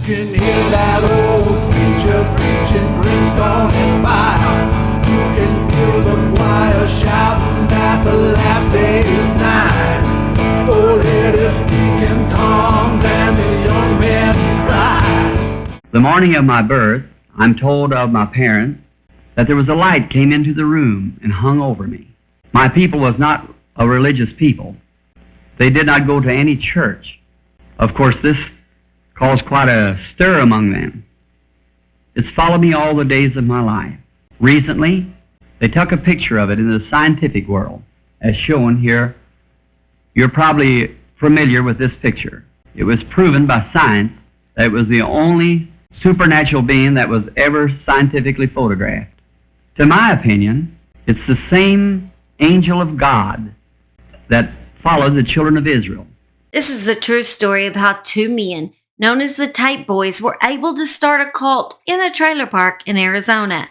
can hear that old preacher preaching brimstone and fire. You can feel the choir shouting that the last day is nigh. Oh, let us speak in tongues and the young men cry. The morning of my birth, I'm told of my parents that there was a light came into the room and hung over me. My people was not a religious people. They did not go to any church. Of course, this caused quite a stir among them. It's followed me all the days of my life. Recently, they took a picture of it in the scientific world, as shown here. You're probably familiar with this picture. It was proven by science that it was the only supernatural being that was ever scientifically photographed. To my opinion, it's the same angel of God that followed the children of Israel. This is the true story of how two men, known as the Tape Boys, were able to start a cult in a trailer park in Arizona.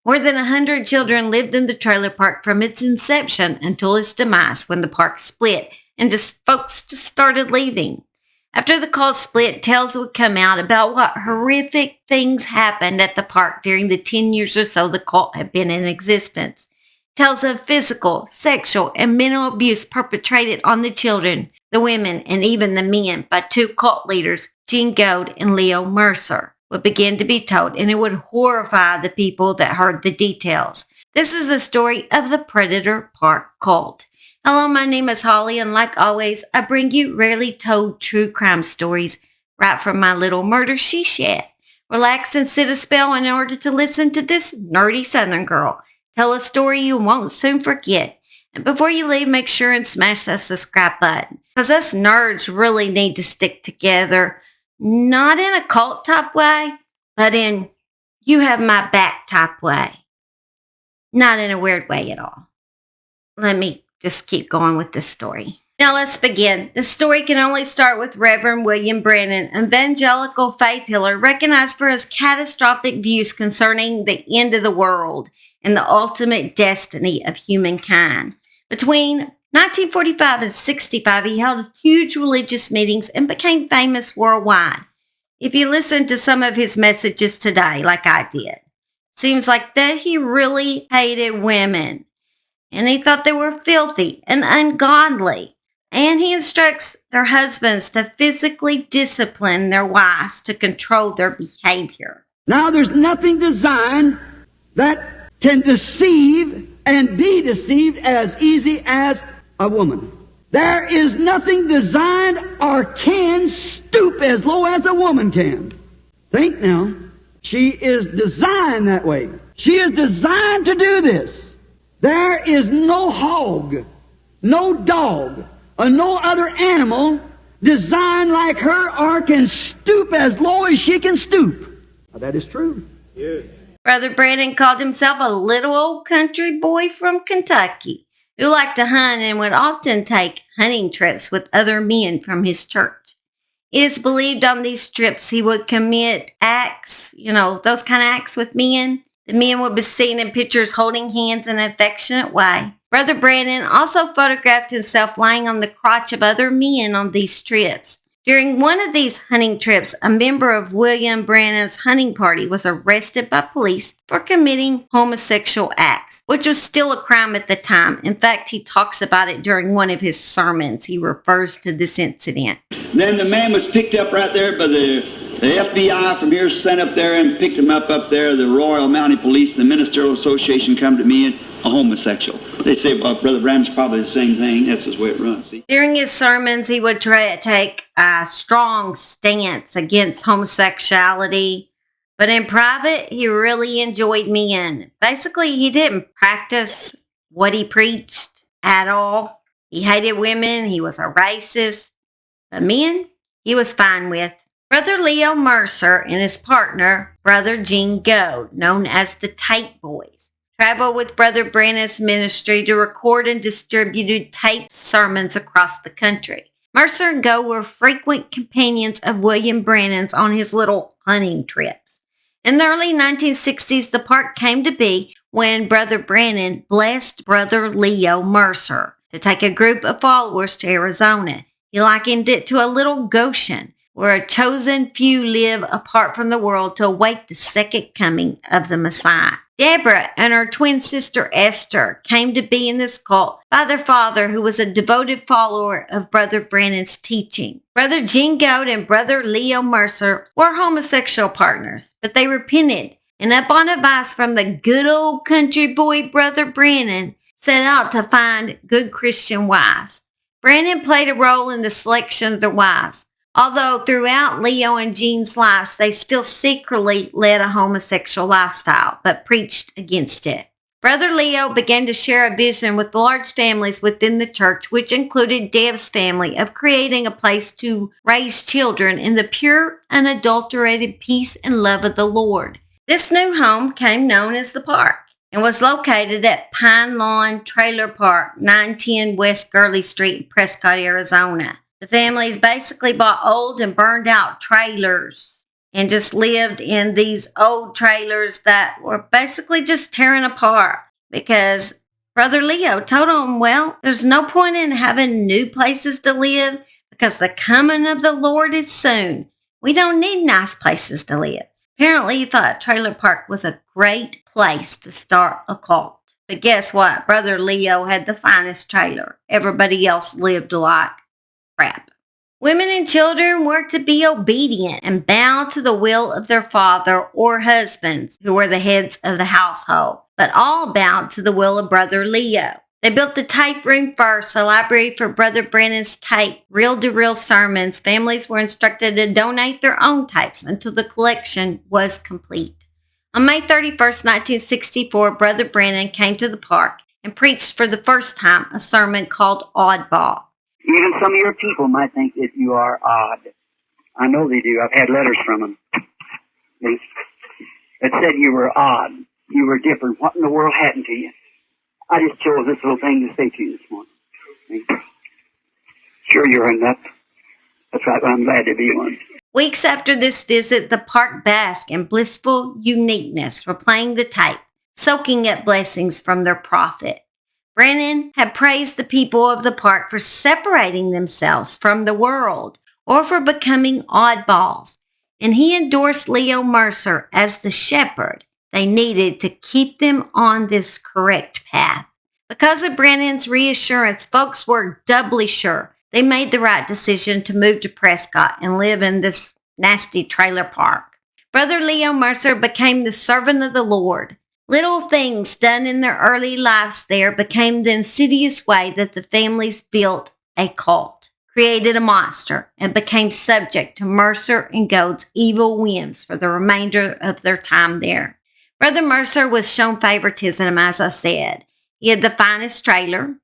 More than 100 children lived in the trailer park from its inception until its demise when the park split and folks started leaving. After the cult split, tales would come out about what horrific things happened at the park during the 10 years or so the cult had been in existence. Tales of physical, sexual, and mental abuse perpetrated on the children, the women, and even the men by two cult leaders, Goad and Leo Mercer, would begin to be told, and it would horrify the people that heard the details. This is the story of the Predator Park cult. Hello, my name is Holly, and like always, I bring you rarely told true crime stories right from my little murder she-shed. Relax and sit a spell in order to listen to this nerdy Southern girl tell a story you won't soon forget. And before you leave, make sure and smash that subscribe button, because us nerds really need to stick together, not in a cult type way, but in you have my back type way. Not in a weird way at all. Let me just keep going with this story. Now let's begin. This story can only start with Reverend William Branham, an evangelical faith healer recognized for his catastrophic views concerning the end of the world and the ultimate destiny of humankind. Between 1945 and 65, he held huge religious meetings and became famous worldwide. If you listen to some of his messages today, like I did, seems like that he really hated women. And he thought they were filthy and ungodly. And he instructs their husbands to physically discipline their wives to control their behavior. Now, there's nothing designed that can deceive and be deceived as easy as a woman. There is nothing designed or can stoop as low as a woman can. Think now. She is designed that way. She is designed to do this. There is no hog, no dog, or no other animal designed like her or can stoop as low as she can stoop. Now, that is true. Yes. Brother Branham called himself a little old country boy from Kentucky who liked to hunt and would often take hunting trips with other men from his church. It is believed on these trips he would commit acts, those kind of acts with men. The men would be seen in pictures holding hands in an affectionate way. Brother Branham also photographed himself lying on the crotch of other men on these trips. During one of these hunting trips, a member of William Branham's hunting party was arrested by police for committing homosexual acts, which was still a crime at the time. In fact, he talks about it during one of his sermons. He refers to this incident. Then the man was picked up right there by the FBI from here, sent up there and picked him up there. The Royal Mounted Police, the Ministerial Association come to me, and a homosexual. They say, well, Brother Branham's probably the same thing. That's the way it runs. See? During his sermons, he would try to take a strong stance against homosexuality. But in private, he really enjoyed men. Basically, he didn't practice what he preached at all. He hated women. He was a racist. But men, he was fine with. Brother Leo Mercer and his partner, Brother Goad, known as the Tape Boys, traveled with Brother Branham's ministry to record and distribute tape sermons across the country. Mercer and Goad were frequent companions of William Branham's on his little hunting trips. In the early 1960s, the park came to be when Brother Branham blessed Brother Leo Mercer to take a group of followers to Arizona. He likened it to a little Goshen, where a chosen few live apart from the world to await the second coming of the Messiah. Deborah and her twin sister Esther came to be in this cult by their father, who was a devoted follower of Brother Branham's teaching. Brother Gene Goad and Brother Leo Mercer were homosexual partners, but they repented, and upon advice from the good old country boy Brother Branham, set out to find good Christian wives. Branham played a role in the selection of their wives, although throughout Leo and Jean's lives, they still secretly led a homosexual lifestyle, but preached against it. Brother Leo began to share a vision with large families within the church, which included Deb's family, of creating a place to raise children in the pure, unadulterated peace and love of the Lord. This new home came known as the Park and was located at Pine Lawn Trailer Park, 910 West Gurley Street in Prescott, Arizona. The families basically bought old and burned out trailers and just lived in these old trailers that were basically just tearing apart because Brother Leo told them, well, there's no point in having new places to live because the coming of the Lord is soon. We don't need nice places to live. Apparently, he thought Trailer Park was a great place to start a cult. But guess what? Brother Leo had the finest trailer. Everybody else lived like crap. Women and children were to be obedient and bow to the will of their father or husbands, who were the heads of the household, but all bowed to the will of Brother Leo. They built the tape room first, a library for Brother Brennan's tape, reel-to-reel sermons. Families were instructed to donate their own tapes until the collection was complete. On May 31st, 1964, Brother Branham came to the park and preached for the first time a sermon called Oddball. Even some of your people might think that you are odd. I know they do. I've had letters from them. That said you were odd. You were different. What in the world happened to you? I just chose this little thing to say to you this morning. Sure, you're a nut. That's right, but I'm glad to be one. Weeks after this visit, the park basked in blissful uniqueness, replaying the tape, soaking up blessings from their prophet. Branham had praised the people of the park for separating themselves from the world or for becoming oddballs, and he endorsed Leo Mercer as the shepherd they needed to keep them on this correct path. Because of Branham's reassurance, folks were doubly sure they made the right decision to move to Prescott and live in this nasty trailer park. Brother Leo Mercer became the servant of the Lord. Little things done in their early lives there became the insidious way that the families built a cult, created a monster, and became subject to Mercer and Goad's evil whims for the remainder of their time there. Brother Mercer was shown favoritism, as I said. He had the finest trailer.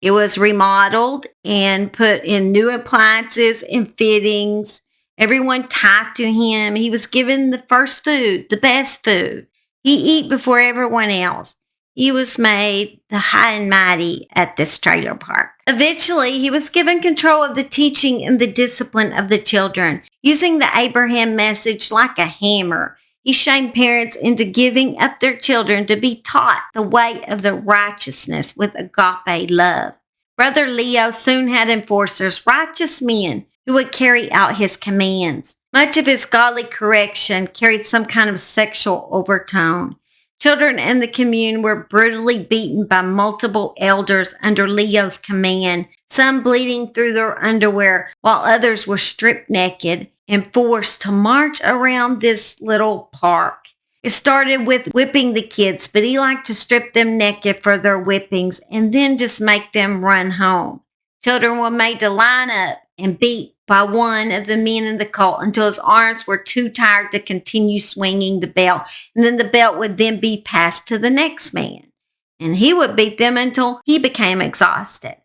It was remodeled and put in new appliances and fittings. Everyone tied to him. He was given the first food, the best food. He ate before everyone else. He was made the high and mighty at this trailer park. Eventually, he was given control of the teaching and the discipline of the children, using the Abraham message like a hammer. He shamed parents into giving up their children to be taught the way of the righteousness with agape love. Brother Leo soon had enforcers, righteous men, who would carry out his commands. Much of his godly correction carried some kind of sexual overtone. Children in the commune were brutally beaten by multiple elders under Leo's command, some bleeding through their underwear, while others were stripped naked and forced to march around this little park. It started with whipping the kids, but he liked to strip them naked for their whippings and then just make them run home. Children were made to line up and beat by one of the men in the cult until his arms were too tired to continue swinging the belt, and then the belt would then be passed to the next man, and he would beat them until he became exhausted.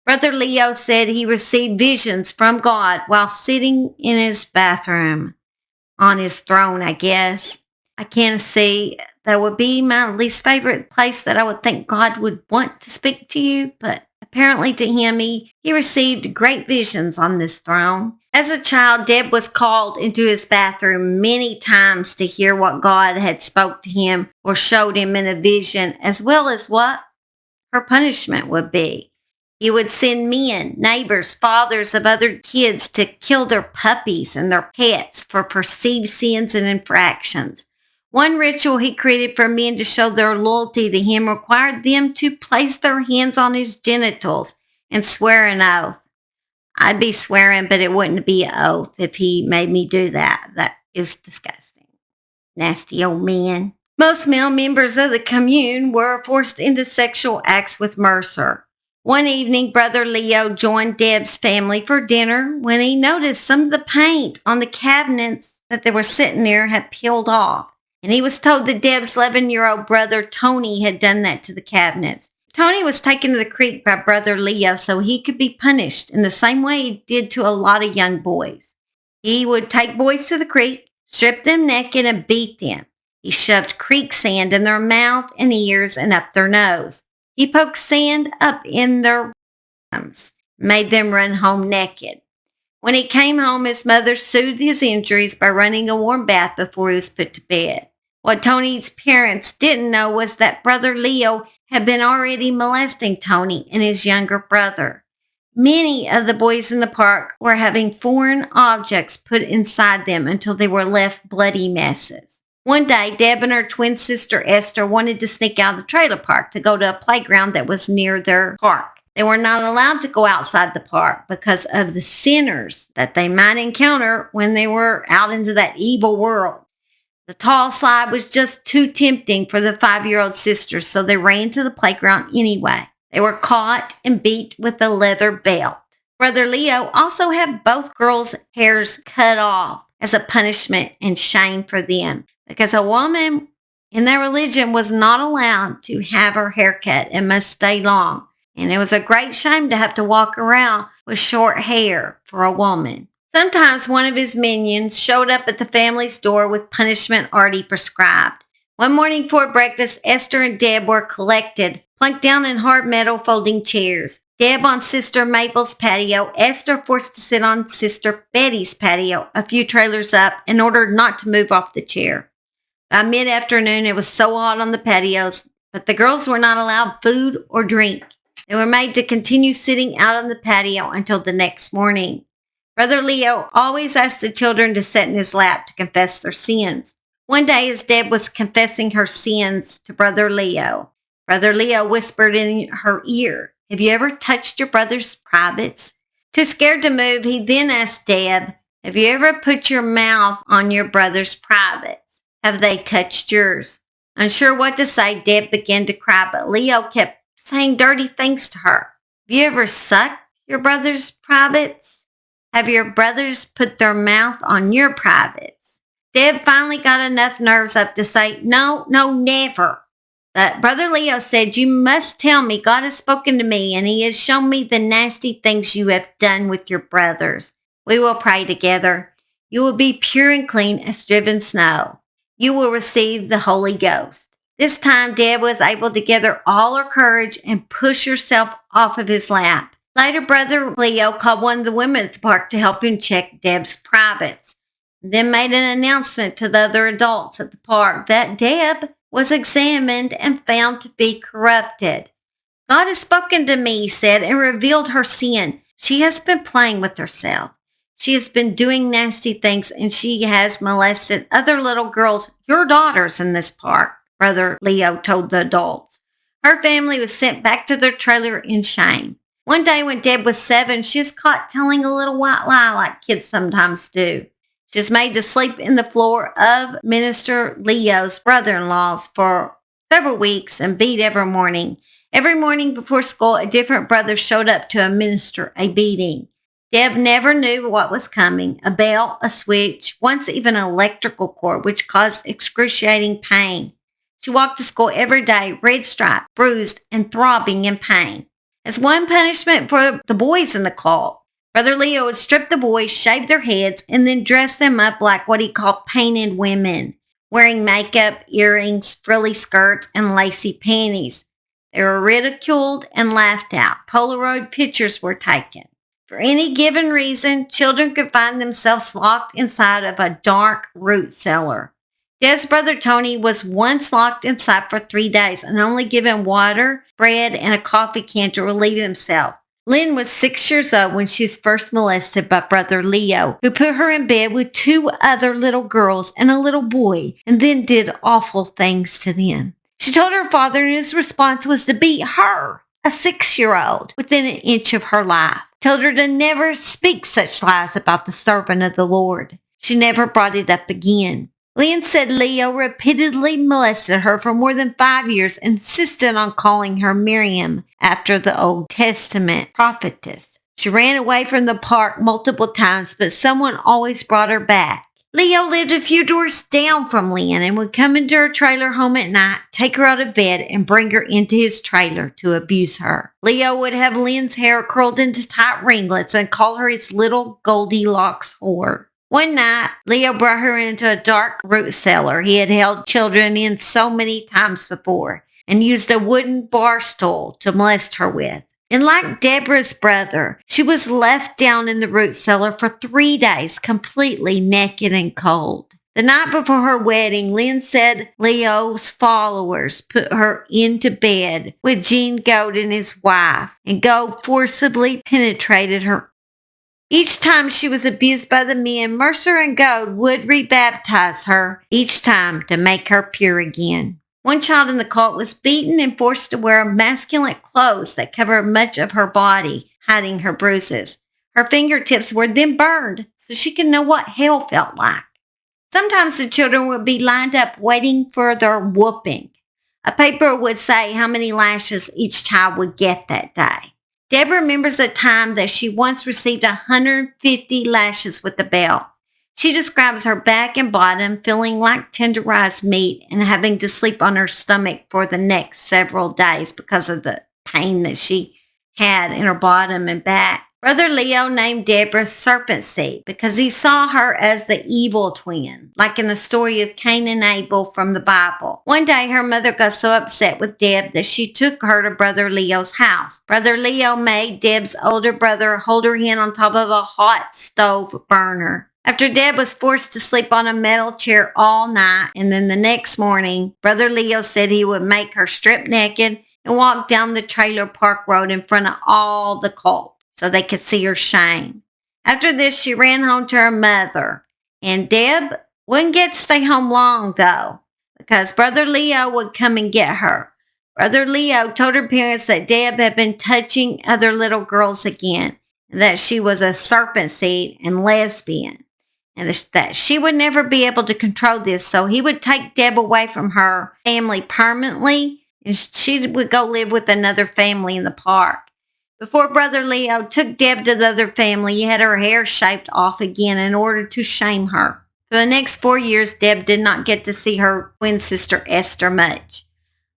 Brother Leo said he received visions from God while sitting in his bathroom, on his throne, I guess. I can't see, that would be my least favorite place that I would think God would want to speak to you, but apparently to him, he received great visions on this throne. As a child, Deb was called into his bathroom many times to hear what God had spoke to him or showed him in a vision, as well as what her punishment would be. He would send men, neighbors, fathers of other kids to kill their puppies and their pets for perceived sins and infractions. One ritual he created for men to show their loyalty to him required them to place their hands on his genitals and swear an oath. I'd be swearing, but it wouldn't be an oath if he made me do that. That is disgusting. Nasty old man. Most male members of the commune were forced into sexual acts with Mercer. One evening, Brother Leo joined Deb's family for dinner when he noticed some of the paint on the cabinets that they were sitting near had peeled off. And he was told that Deb's 11-year-old brother Tony had done that to the cabinets. Tony was taken to the creek by Brother Leo so he could be punished in the same way he did to a lot of young boys. He would take boys to the creek, strip them naked, and beat them. He shoved creek sand in their mouth and ears and up their nose. He poked sand up in their arms, made them run home naked. When he came home, his mother soothed his injuries by running a warm bath before he was put to bed. What Tony's parents didn't know was that Brother Leo had been already molesting Tony and his younger brother. Many of the boys in the park were having foreign objects put inside them until they were left bloody messes. One day, Deb and her twin sister Esther wanted to sneak out of the trailer park to go to a playground that was near their park. They were not allowed to go outside the park because of the sinners that they might encounter when they were out into that evil world. The tall slide was just too tempting for the 5-year-old sisters, so they ran to the playground anyway. They were caught and beat with a leather belt. Brother Leo also had both girls' hairs cut off as a punishment and shame for them, because a woman in their religion was not allowed to have her hair cut and must stay long. And it was a great shame to have to walk around with short hair for a woman. Sometimes one of his minions showed up at the family's door with punishment already prescribed. One morning before breakfast, Esther and Deb were collected, plunked down in hard metal folding chairs. Deb on Sister Mabel's patio, Esther forced to sit on Sister Betty's patio, a few trailers up, and ordered not to move off the chair. By mid-afternoon, it was so hot on the patios, but the girls were not allowed food or drink. They were made to continue sitting out on the patio until the next morning. Brother Leo always asked the children to sit in his lap to confess their sins. One day, as Deb was confessing her sins to Brother Leo whispered in her ear, "Have you ever touched your brother's privates?" Too scared to move, he then asked Deb, "Have you ever put your mouth on your brother's privates? Have they touched yours?" Unsure what to say, Deb began to cry, but Leo kept saying dirty things to her. "Have you ever sucked your brother's privates? Have your brothers put their mouth on your privates?" Deb finally got enough nerves up to say, No, never. But Brother Leo said, "You must tell me. God has spoken to me, and he has shown me the nasty things you have done with your brothers. We will pray together. You will be pure and clean as driven snow. You will receive the Holy Ghost." This time, Deb was able to gather all her courage and push herself off of his lap. Later, Brother Leo called one of the women at the park to help him check Deb's privates, then made an announcement to the other adults at the park that Deb was examined and found to be corrupted. "God has spoken to me," he said, "and revealed her sin. She has been playing with herself. She has been doing nasty things, and she has molested other little girls, your daughters, in this park," Brother Leo told the adults. Her family was sent back to their trailer in shame. One day when Deb was 7, she was caught telling a little white lie like kids sometimes do. She was made to sleep in the floor of Minister Leo's brother-in-law's for several weeks and beat every morning. Every morning before school, a different brother showed up to administer a beating. Deb never knew what was coming. A bell, a switch, once even an electrical cord, which caused excruciating pain. She walked to school every day, red striped, bruised, and throbbing in pain. As one punishment for the boys in the cult, Brother Leo would strip the boys, shave their heads, and then dress them up like what he called painted women, wearing makeup, earrings, frilly skirts, and lacy panties. They were ridiculed and laughed at. Polaroid pictures were taken. For any given reason, children could find themselves locked inside of a dark root cellar. Deb's brother Tony was once locked inside for 3 days and only given water, bread, and a coffee can to relieve himself. Lynn was 6 years old when she was first molested by Brother Leo, who put her in bed with 2 other little girls and a little boy, and then did awful things to them. She told her father, and his response was to beat her, a 6-year-old, within an inch of her life. Told her to never speak such lies about the servant of the Lord. She never brought it up again. Lynn said Leo repeatedly molested her for more than 5 years, insisted on calling her Miriam after the Old Testament prophetess. She ran away from the park multiple times, but someone always brought her back. Leo lived a few doors down from Lynn and would come into her trailer home at night, take her out of bed, and bring her into his trailer to abuse her. Leo would have Lynn's hair curled into tight ringlets and call her his little Goldilocks whore. One night, Leo brought her into a dark root cellar he had held children in so many times before and used a wooden bar stool to molest her with. And like Deborah's brother, she was left down in the root cellar for 3 days, completely naked and cold. The night before her wedding, Lynn said Leo's followers put her into bed with Gene Goad and his wife, and Goad forcibly penetrated her. Each time she was abused by the men, Mercer and Goad would rebaptize her each time to make her pure again. One child in the cult was beaten and forced to wear masculine clothes that covered much of her body, hiding her bruises. Her fingertips were then burned so she could know what hell felt like. Sometimes the children would be lined up waiting for their whooping. A paper would say how many lashes each child would get that day. Deborah remembers a time that she once received 150 lashes with a belt. She describes her back and bottom feeling like tenderized meat and having to sleep on her stomach for the next several days because of the pain that she had in her bottom and back. Brother Leo named Deborah Serpent Seed because he saw her as the evil twin, like in the story of Cain and Abel from the Bible. One day, her mother got so upset with Deb that she took her to Brother Leo's house. Brother Leo made Deb's older brother hold her in on top of a hot stove burner. After Deb was forced to sleep on a metal chair all night, and then the next morning, Brother Leo said he would make her strip naked and walk down the trailer park road in front of all the cult, so they could see her shame. After this, she ran home to her mother. And Deb wouldn't get to stay home long, though, because Brother Leo would come and get her. Brother Leo told her parents that Deb had been touching other little girls again, and that she was a serpent seed and lesbian, and that she would never be able to control this, so he would take Deb away from her family permanently, and she would go live with another family in the park. Before Brother Leo took Deb to the other family, he had her hair shaved off again in order to shame her. For the next 4 years, Deb did not get to see her twin sister Esther much,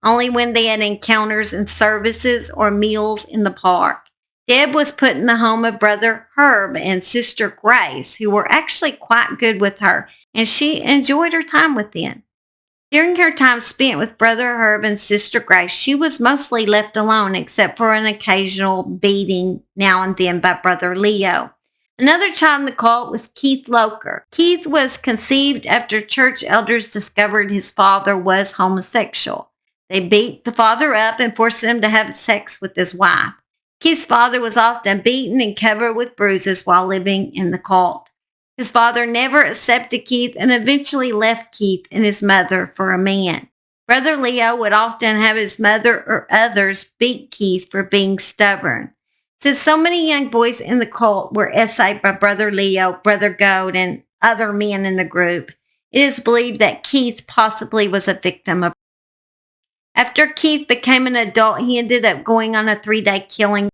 only when they had encounters and services or meals in the park. Deb was put in the home of Brother Herb and Sister Grace, who were actually quite good with her, and she enjoyed her time with them. During her time spent with Brother Herb and Sister Grace, she was mostly left alone except for an occasional beating now and then by Brother Leo. Another child in the cult was Keith Loker. Keith was conceived after church elders discovered his father was homosexual. They beat the father up and forced him to have sex with his wife. Keith's father was often beaten and covered with bruises while living in the cult. His father never accepted Keith and eventually left Keith and his mother for a man. Brother Leo would often have his mother or others beat Keith for being stubborn. Since so many young boys in the cult were essayed by Brother Leo, Brother Goad, and other men in the group, it is believed that Keith possibly was a victim of. After Keith became an adult, he ended up going on a 3-day killing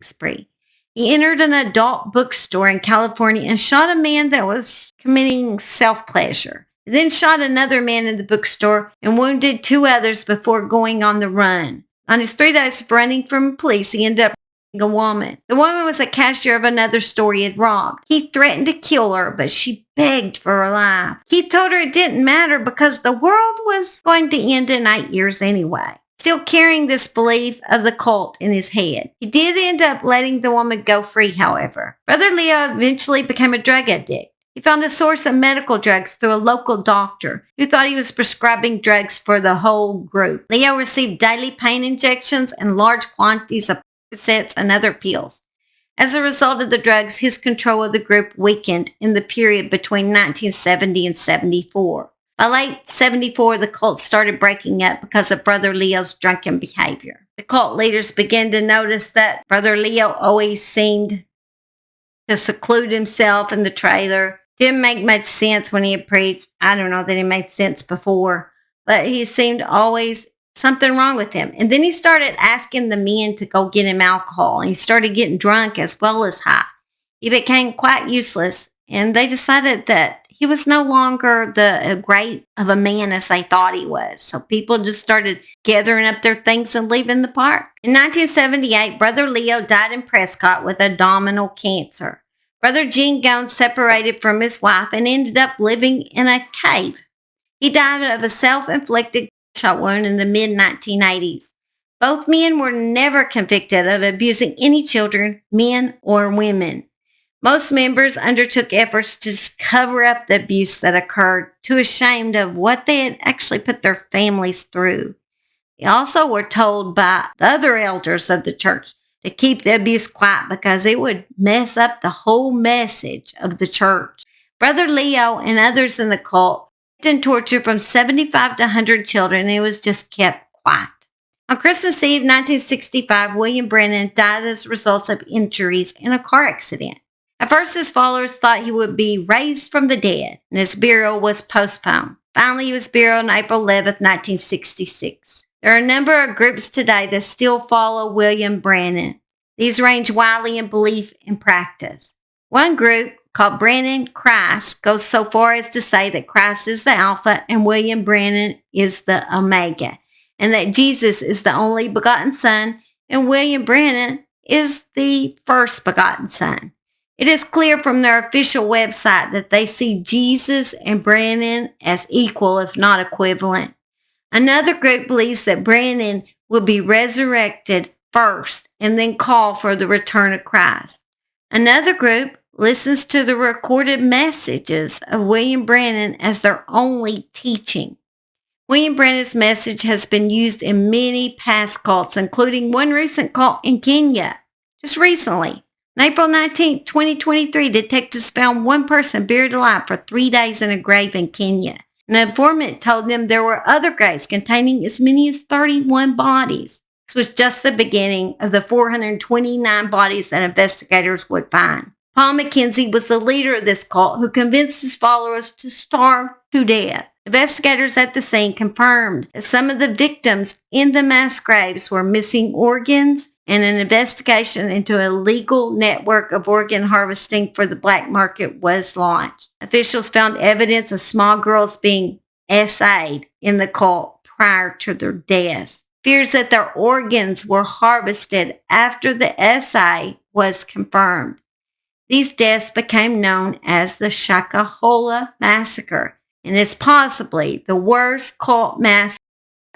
spree. He entered an adult bookstore in California and shot a man that was committing self-pleasure. He then shot another man in the bookstore and wounded 2 others before going on the run. On his 3 days of running from police, he ended up a woman. The woman was a cashier of another store he had robbed. He threatened to kill her, but she begged for her life. He told her it didn't matter because the world was going to end in 8 years anyway. Still carrying this belief of the cult in his head. He did end up letting the woman go free, however. Brother Leo eventually became a drug addict. He found a source of medical drugs through a local doctor who thought he was prescribing drugs for the whole group. Leo received daily pain injections and large quantities of cassettes, and other pills. As a result of the drugs, his control of the group weakened in the period between 1970 and 74. By late 74, the cult started breaking up because of Brother Leo's drunken behavior. The cult leaders began to notice that Brother Leo always seemed to seclude himself in the trailer. Didn't make much sense when he had preached. I don't know that he made sense before, but he seemed always something wrong with him. And then he started asking the men to go get him alcohol, and he started getting drunk as well as high. He became quite useless, and they decided that he was no longer the great of a man as they thought he was. So people just started gathering up their things and leaving the park. In 1978, Brother Leo died in Prescott with abdominal cancer. Brother Gene Goad separated from his wife and ended up living in a cave. He died of a self-inflicted gunshot wound in the mid-1980s. Both men were never convicted of abusing any children, men or women. Most members undertook efforts to just cover up the abuse that occurred, too ashamed of what they had actually put their families through. They also were told by the other elders of the church to keep the abuse quiet because it would mess up the whole message of the church. Brother Leo and others in the cult and tortured from 75 to 100 children, and it was just kept quiet. On Christmas Eve 1965, William Branham died as a result of injuries in a car accident. At first, his followers thought he would be raised from the dead, and his burial was postponed. Finally, he was buried on April 11, 1966. There are a number of groups today that still follow William Branham. These range widely in belief and practice. One group, called Branham Christ, goes so far as to say that Christ is the Alpha and William Branham is the Omega, and that Jesus is the only begotten Son and William Branham is the first begotten Son. It is clear from their official website that they see Jesus and Branham as equal, if not equivalent. Another group believes that Branham will be resurrected first and then call for the return of Christ. Another group listens to the recorded messages of William Branham as their only teaching. William Branham's message has been used in many past cults, including one recent cult in Kenya just recently. On April 19, 2023, detectives found one person buried alive for 3 days in a grave in Kenya. An informant told them there were other graves containing as many as 31 bodies. This was just the beginning of the 429 bodies that investigators would find. Paul McKenzie was the leader of this cult who convinced his followers to starve to death. Investigators at the scene confirmed that some of the victims in the mass graves were missing organs, and an investigation into a legal network of organ harvesting for the black market was launched. Officials found evidence of small girls being SA'd in the cult prior to their deaths. Fears that their organs were harvested after the SA was confirmed. These deaths became known as the Shakahola Massacre, and is possibly the worst cult massacre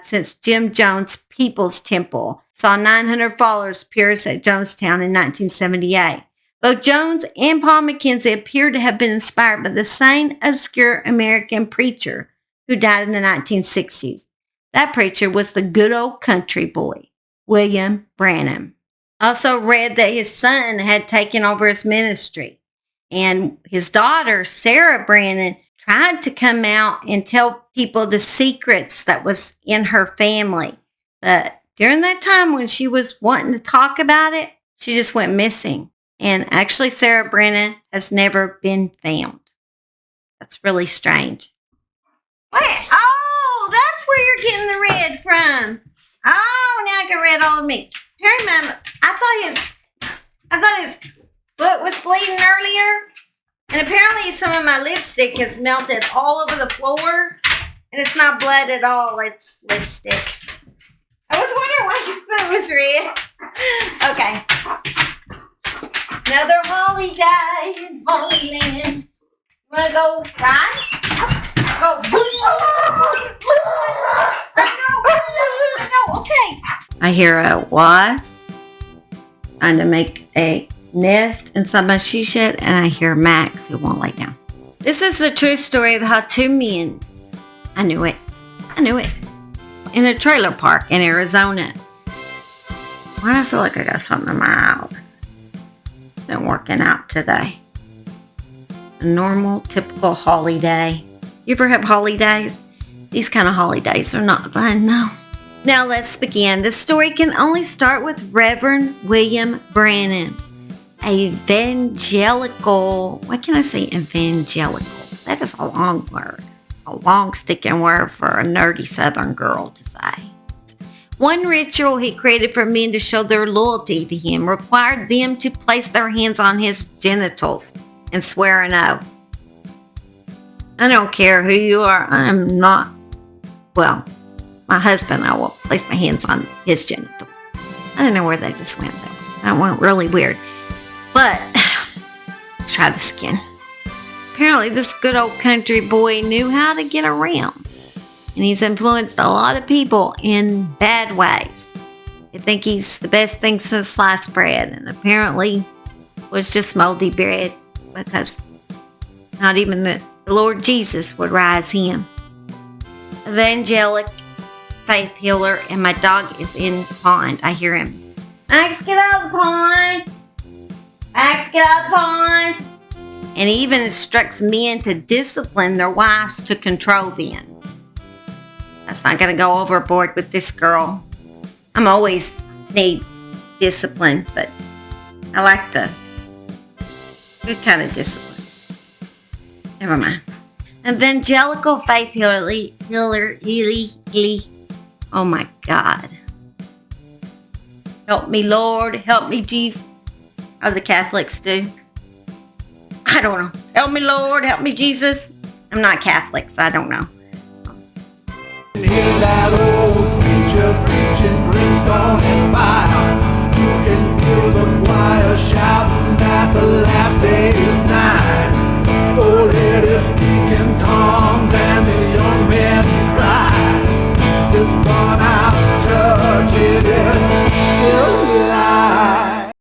since Jim Jones' People's Temple saw 900 followers pierce at Jonestown in 1978. Both Jones and Paul McKenzie appear to have been inspired by the same obscure American preacher who died in the 1960s. That preacher was the good old country boy, William Branham. Also read that his son had taken over his ministry, and his daughter, Sarah Branham, tried to come out and tell people the secrets that was in her family. But during that time when she was wanting to talk about it, she just went missing. And actually, Sarah Branham has never been found. That's really strange. Wait, oh, that's where you're getting the red from. Oh, now I got red all over me. Here, Mama, I thought his foot was bleeding earlier. And apparently some of my lipstick has melted all over the floor. And it's not blood at all. It's lipstick. I was wondering why your foot was red. Okay. Another holy day in Holy Land. You want to go right? Go. No, okay. I hear a wasp trying to make a nest inside my she shed, and I hear Max who won't lay down. This is the true story of how two men, I knew it, in a trailer park in Arizona. Why do I feel like I got something in my eyes? Isn't working out today. A normal, typical holiday. You ever have holidays? These kind of holidays are not fun, no. Now let's begin. The story can only start with Reverend William Branham, evangelical. Why can't I say evangelical? That is a long word. A long sticking word for a nerdy Southern girl to say. One ritual he created for men to show their loyalty to him required them to place their hands on his genitals and swear an oath. I don't care who you are. I'm not, well, my husband, I will place my hands on his genital. I don't know where they just went though. That went really weird. But, let's try this again. Apparently this good old country boy knew how to get around. And he's influenced a lot of people in bad ways. They think he's the best thing since sliced bread. And apparently was just moldy bread. Because not even the Lord Jesus would rise him. Evangelic faith healer, and my dog is in the pond. I hear him. Max, get out of the pond. Max, get out of the pond. And he even instructs men to discipline their wives to control them. That's not going to go overboard with this girl. I'm always need discipline, but I like the good kind of discipline. Never mind. Evangelical faith healer. Oh my God. Help me, Lord. Help me, Jesus. How the Catholics do. I don't know. Help me, Lord. Help me, Jesus. I'm not Catholic, so I don't know. Hear that old preacher preaching brimstone and fire. You can feel the choir shouting that the last day is nigh. Oh, let us speak in tongues.